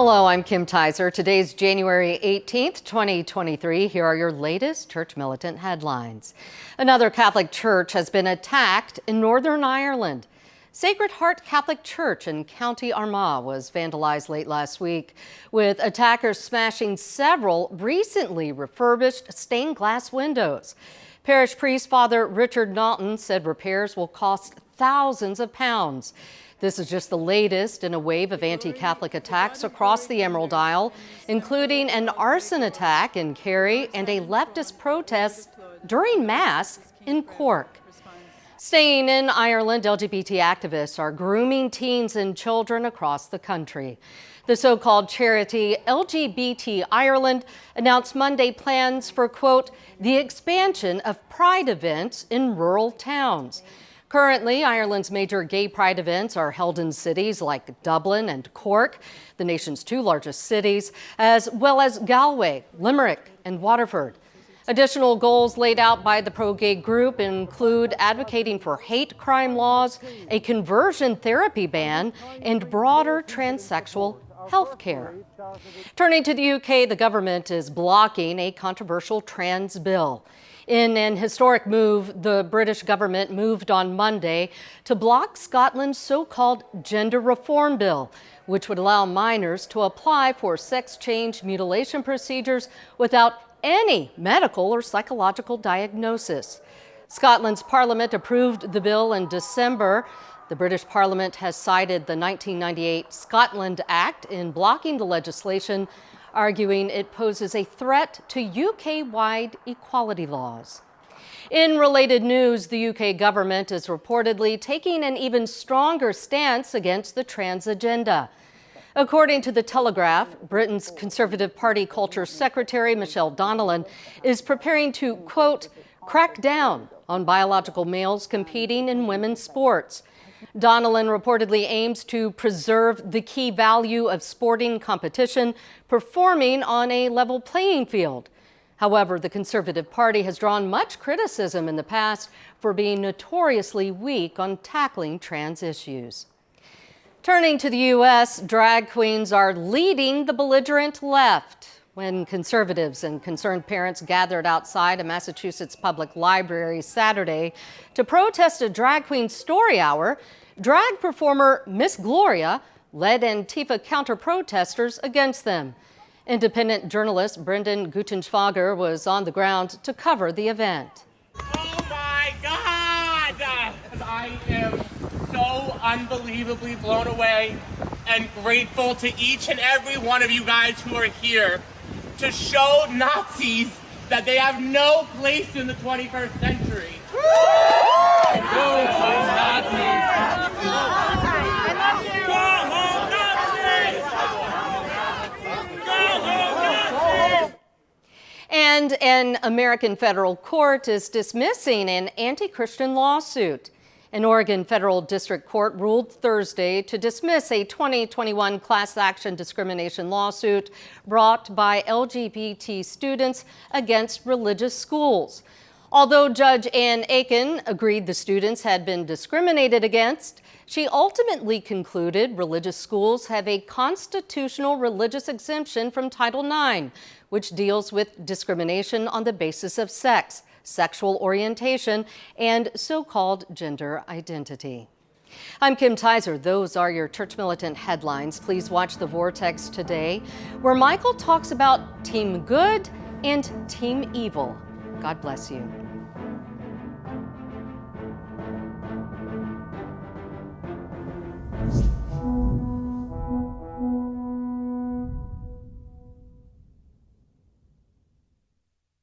Hello, I'm Kim Tizer. Today's January 18th, 2023. Here are your latest church militant headlines. Another Catholic church has been attacked in Northern Ireland. Sacred Heart Catholic Church in County Armagh was vandalized late last week, with attackers smashing several recently refurbished stained glass windows. Parish priest Father Richard Naughton said repairs will cost thousands of pounds. This is just the latest in a wave of anti-Catholic attacks across the Emerald Isle, including an arson attack in Kerry and a leftist protest during Mass in Cork. Staying in Ireland, LGBT activists are grooming teens and children across the country. The so-called charity LGBT Ireland announced Monday plans for, quote, the expansion of pride events in rural towns. Currently, Ireland's major gay pride events are held in cities like Dublin and Cork, the nation's two largest cities, as well as Galway, Limerick, and Waterford. Additional goals laid out by the pro-gay group include advocating for hate crime laws, a conversion therapy ban, and broader transsexual health care. Turning to the UK, the government is blocking a controversial trans bill. In an historic move, the British government moved on Monday to block Scotland's so-called gender reform bill, which would allow minors to apply for sex change mutilation procedures without any medical or psychological diagnosis. Scotland's parliament approved the bill in December. The British Parliament has cited the 1998 Scotland Act in blocking the legislation, arguing it poses a threat to UK-wide equality laws. In related news, the UK government is reportedly taking an even stronger stance against the trans agenda. According to The Telegraph, Britain's Conservative Party Culture Secretary Michelle Donnellan is preparing to, quote, crack down on biological males competing in women's sports. Donnellan reportedly aims to preserve the key value of sporting competition, performing on a level playing field. However, the Conservative Party has drawn much criticism in the past for being notoriously weak on tackling trans issues. Turning to the U.S., drag queens are leading the belligerent left. When conservatives and concerned parents gathered outside a Massachusetts public library Saturday to protest a drag queen story hour, drag performer Miss Gloria led Antifa counter-protesters against them. Independent journalist Brendan Gutenschwager was on the ground to cover the event. Oh my God! I am so unbelievably blown away and grateful to each and every one of you guys who are here to show Nazis that they have no place in the 21st century. And an American federal court is dismissing an anti-Christian lawsuit. An Oregon federal district court ruled Thursday to dismiss a 2021 class action discrimination lawsuit brought by LGBT students against religious schools. Although Judge Ann Aiken agreed the students had been discriminated against, she ultimately concluded religious schools have a constitutional religious exemption from Title IX, which deals with discrimination on the basis of sex, sexual orientation, and so-called gender identity. I'm Kim Tizer. Those are your church militant headlines. Please watch The Vortex today, where Michael talks about Team Good and Team Evil. God bless you.